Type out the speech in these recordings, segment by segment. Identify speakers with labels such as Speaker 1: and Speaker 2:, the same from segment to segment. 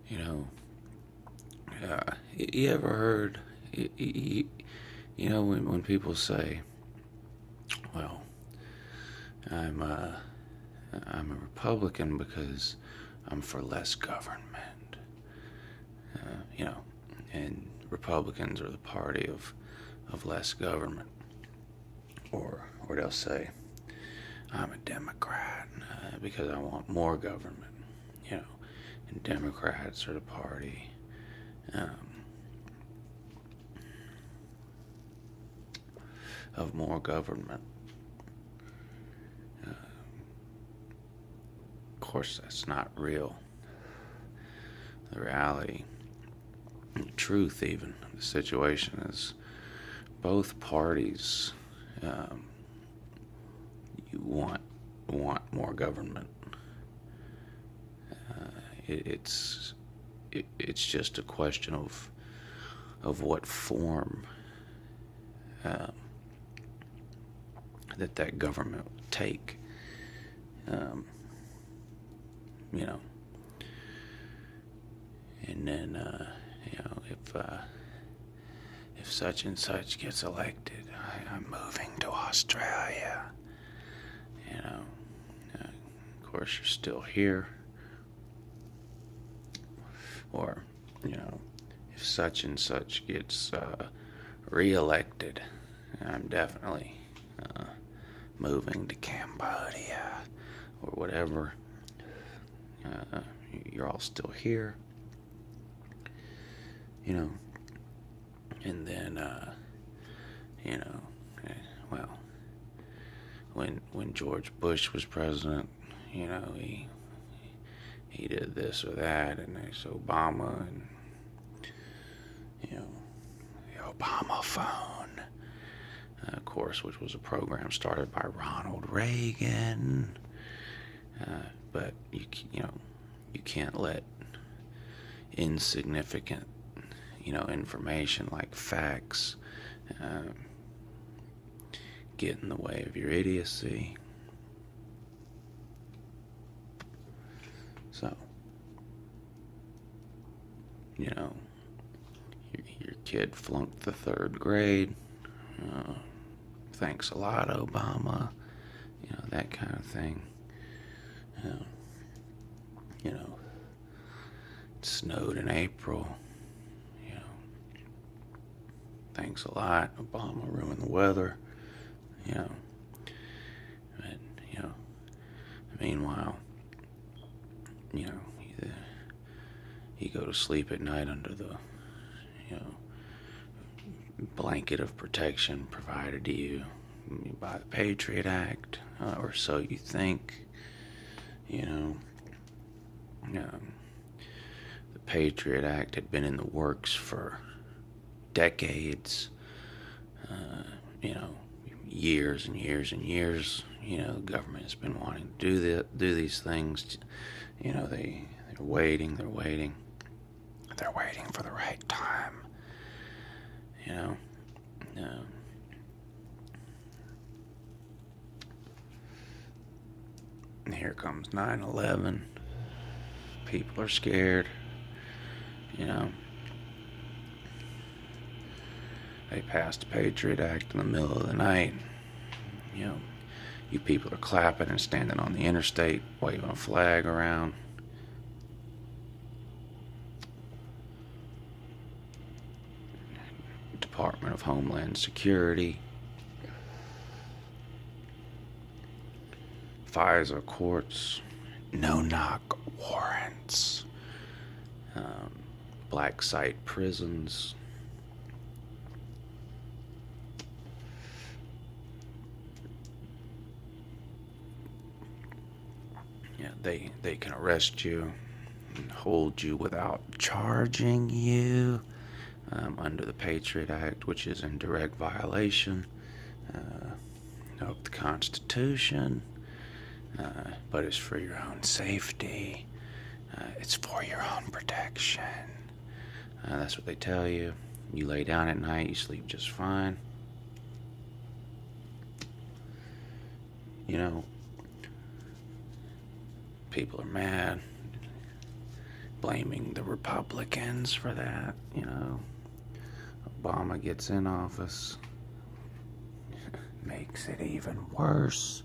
Speaker 1: You know, you ever heard, when people say, well, I'm a, I'm a Republican because I'm for less government. And Republicans are the party of less government. Or they'll say, I'm a Democrat because I want more government. And Democrats are the party um, of more government. Of course, that's not real. The reality, the truth, even the situation is, both parties you want more government. It's just a question of what form that government would take. Um, you know, and then if such and such gets elected, I'm moving to Australia. Of course, you're still here. Or, if such and such gets reelected, I'm definitely moving to Cambodia or whatever. You're all still here, and then, well, when George Bush was president, he did this or that, and there's Obama, and the Obama phone, of course, which was a program started by Ronald Reagan. But you can't let insignificant information like facts get in the way of your idiocy. So, your kid flunked the 3rd grade. Thanks a lot, Obama. That kind of thing. It snowed in April. Thanks a lot, Obama ruined the weather. But, meanwhile, you go to sleep at night under the, blanket of protection provided to you by the Patriot Act, or so you think. The Patriot Act had been in the works for decades, years and years and years. The government has been wanting to do these things. They're waiting for the right time. And here comes 9/11. People are scared. They passed the Patriot Act in the middle of the night. You people are clapping and standing on the interstate, waving a flag around. Department of Homeland Security, FISA courts, no-knock warrants, black site prisons. They can arrest you and hold you without charging you under the Patriot Act, which is in direct violation of the Constitution, but it's for your own safety. It's for your own protection. That's what they tell you. You lay down at night, you sleep just fine. People are mad. blaming the Republicans for that. Obama gets in office, makes it even worse.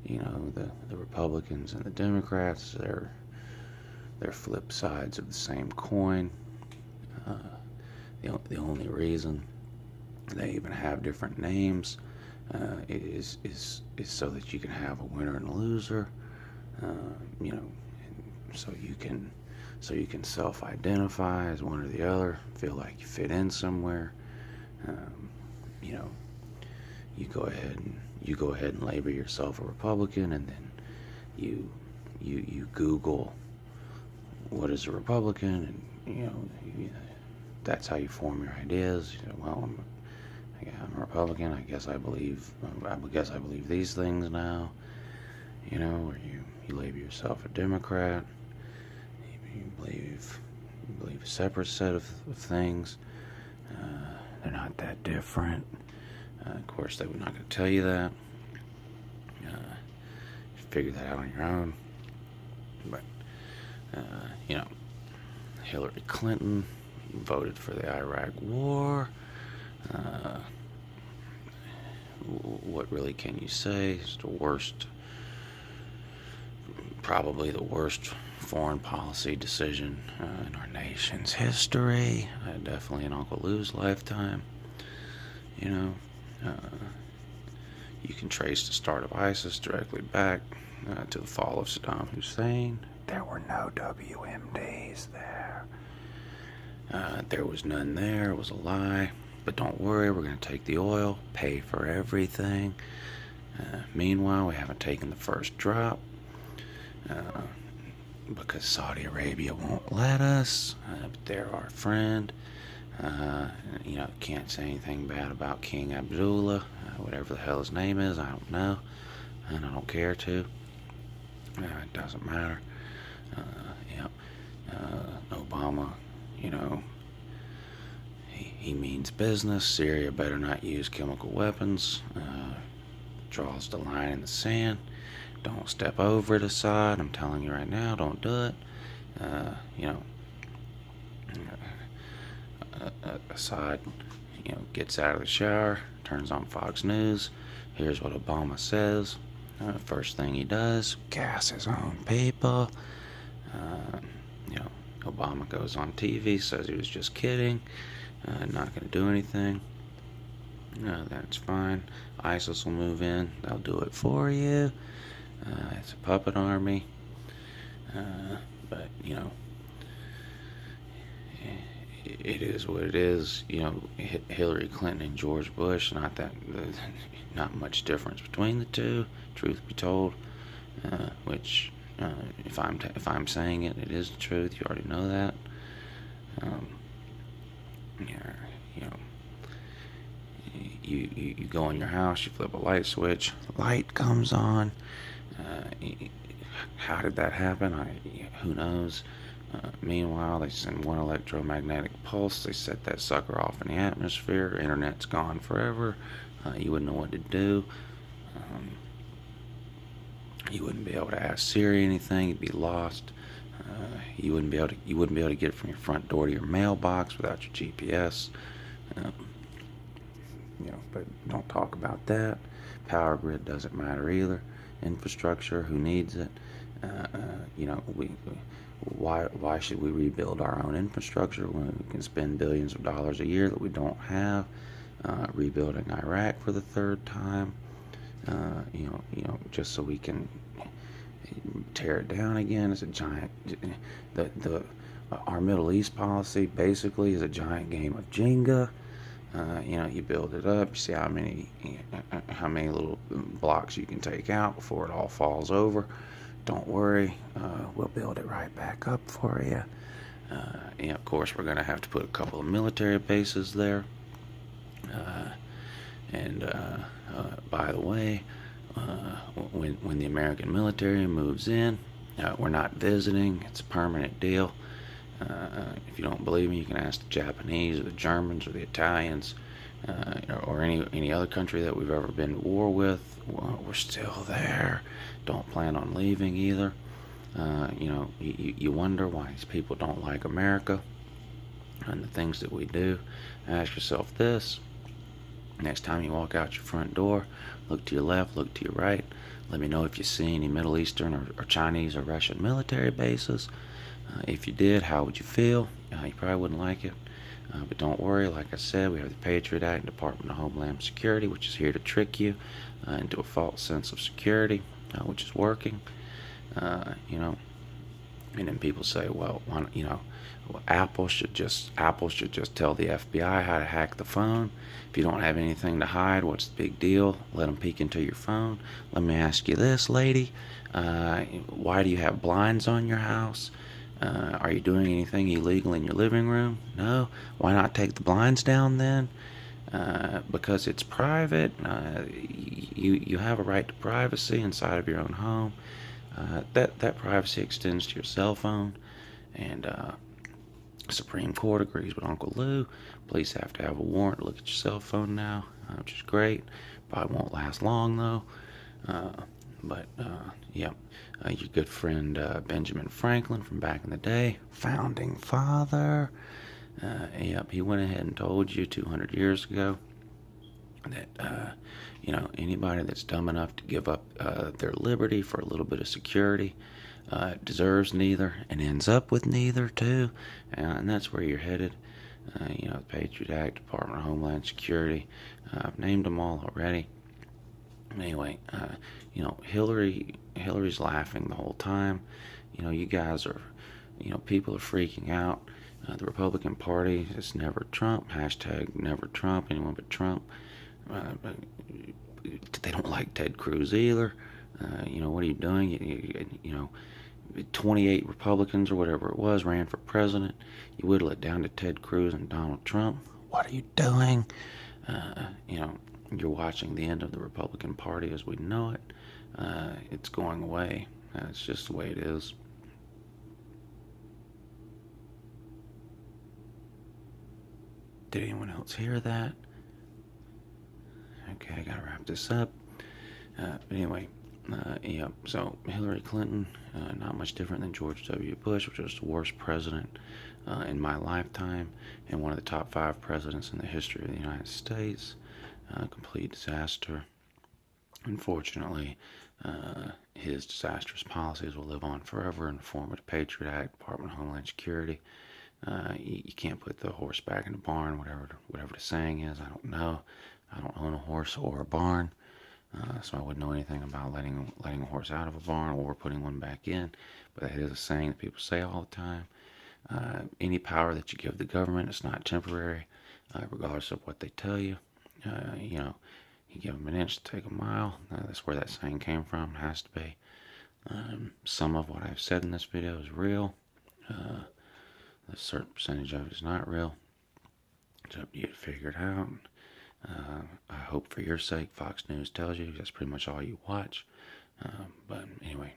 Speaker 1: The Republicans and the Democrats, they're flip sides of the same coin. The only reason they even have different names is so that you can have a winner and a loser. So you can self-identify as one or the other, feel like you fit in somewhere. You go ahead and label yourself a Republican, and then you Google what is a Republican, and that's how you form your ideas. Well, I'm a Republican. I guess I believe these things now. Or you label yourself a Democrat. You believe a separate set of things. They're not that different. Of course, they were not going to tell you that. You figure that out on your own. But Hillary Clinton voted for the Iraq War. What really can you say? It's probably the worst foreign policy decision in our nation's history. Definitely in Uncle Lou's lifetime. You can trace the start of ISIS directly back to the fall of Saddam Hussein. There were no WMDs there. There was none there. It was a lie. But don't worry, we're going to take the oil, pay for everything. Meanwhile, we haven't taken the first drop because Saudi Arabia won't let us. But they're our friend. Can't say anything bad about King Abdullah, whatever the hell his name is. I don't know, and I don't care to. It doesn't matter. Obama, he means business. Syria better not use chemical weapons. Draws the line in the sand. Don't step over it, Assad. I'm telling you right now, don't do it. Assad, gets out of the shower, turns on Fox News. Here's what Obama says. First thing he does, gas his own people. Obama goes on TV, says he was just kidding, not going to do anything. That's fine. ISIS will move in. They'll do it for you. It's a puppet army. But, it is what it is. Hillary Clinton and George Bush, not much difference between the two, truth be told. Which, if I'm saying it, it is the truth. You already know that. You go in your house, you flip a light switch, light comes on. How did that happen? Who knows? Meanwhile, they send one electromagnetic pulse. They set that sucker off in the atmosphere. Internet's gone forever. You wouldn't know what to do. You wouldn't be able to ask Siri anything. You'd be lost. You wouldn't be able to get it from your front door to your mailbox without your GPS. But don't talk about that. Power grid doesn't matter either. Infrastructure, who needs it? Why should we rebuild our own infrastructure when we can spend billions of dollars a year that we don't have? Rebuilding Iraq for the third time. Just so we can tear it down again. It's a giant. Our Middle East policy basically is a giant game of Jenga. You build it up. You see how many little blocks you can take out before it all falls over. Don't worry, we'll build it right back up for you. Of course, we're going to have to put a couple of military bases there. By the way, when the American military moves in, we're not visiting. It's a permanent deal. If you don't believe me, you can ask the Japanese or the Germans or the Italians or any other country that we've ever been to war with. We're still there. Don't plan on leaving either. You wonder why these people don't like America and the things that we do. Ask yourself this: next time you walk out your front door, look to your left, look to your right. Let me know if you see any Middle Eastern or Chinese or Russian military bases. If you did, how would you feel? You probably wouldn't like it. But don't worry, like I said, we have the Patriot Act and Department of Homeland Security, which is here to trick you into a false sense of security, which is working. Uh, you know, and then people say, well, Apple should just tell the FBI how to hack the phone. If you don't have anything to hide, what's the big deal? Let them peek into your phone. Let me ask you this, lady. Why do you have blinds on your house? Are you doing anything illegal in your living room? No. Why not take the blinds down then? Because it's private. You have a right to privacy inside of your own home. That privacy extends to your cell phone, and Supreme Court agrees with Uncle Lou. Police have to have a warrant to look at your cell phone now, which is great. Probably won't last long though. But yeah, your good friend Benjamin Franklin from back in the day, founding father. Yep, he went ahead and told you 200 years ago that anybody that's dumb enough to give up their liberty for a little bit of security deserves neither and ends up with neither too, and that's where you're headed. The Patriot Act, Department of Homeland Security. I've named them all already. Anyway, Hillary's laughing the whole time. You guys are, people are freaking out. The Republican Party is never Trump. Hashtag never Trump. Anyone but Trump. They don't like Ted Cruz either. What are you doing? 28 Republicans or whatever it was ran for president. You whittle it down to Ted Cruz and Donald Trump. What are you doing? You're watching the end of the Republican Party as we know it. It's going away. It's just the way it is. Did anyone else hear that? Okay, I gotta wrap this up. But anyway, yeah, so Hillary Clinton, not much different than George W. Bush, which was the worst president in my lifetime and one of the top 5 presidents in the history of the United States. Complete disaster. Unfortunately, his disastrous policies will live on forever in the form of the Patriot Act, Department of Homeland Security. You can't put the horse back in the barn, whatever the saying is. I don't know. I don't own a horse or a barn, so I wouldn't know anything about letting a horse out of a barn or putting one back in. But that is a saying that people say all the time. Any power that you give the government, it's not temporary, regardless of what they tell you. You give them an inch to take a mile. That's where that saying came from. It has to be. Some of what I've said in this video is real. A certain percentage of it is not real. It's up to you to figure it out. I hope for your sake Fox News tells you that's pretty much all you watch. But anyway,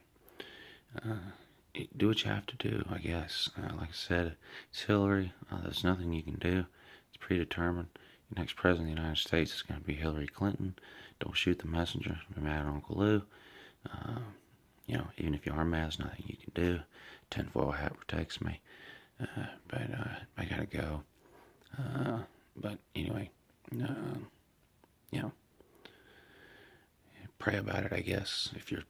Speaker 1: do what you have to do, I guess. Like I said, it's Hillary. There's nothing you can do. It's predetermined. The next president of the United States is going to be Hillary Clinton. Don't shoot the messenger. Be mad at Uncle Lou. Even if you are mad, there's nothing you can do. Tinfoil hat protects me. But I gotta go. But anyway, pray about it, I guess. If you're,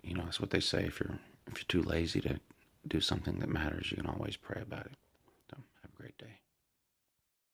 Speaker 1: that's what they say. If you're too lazy to do something that matters, you can always pray about it. So have a great day.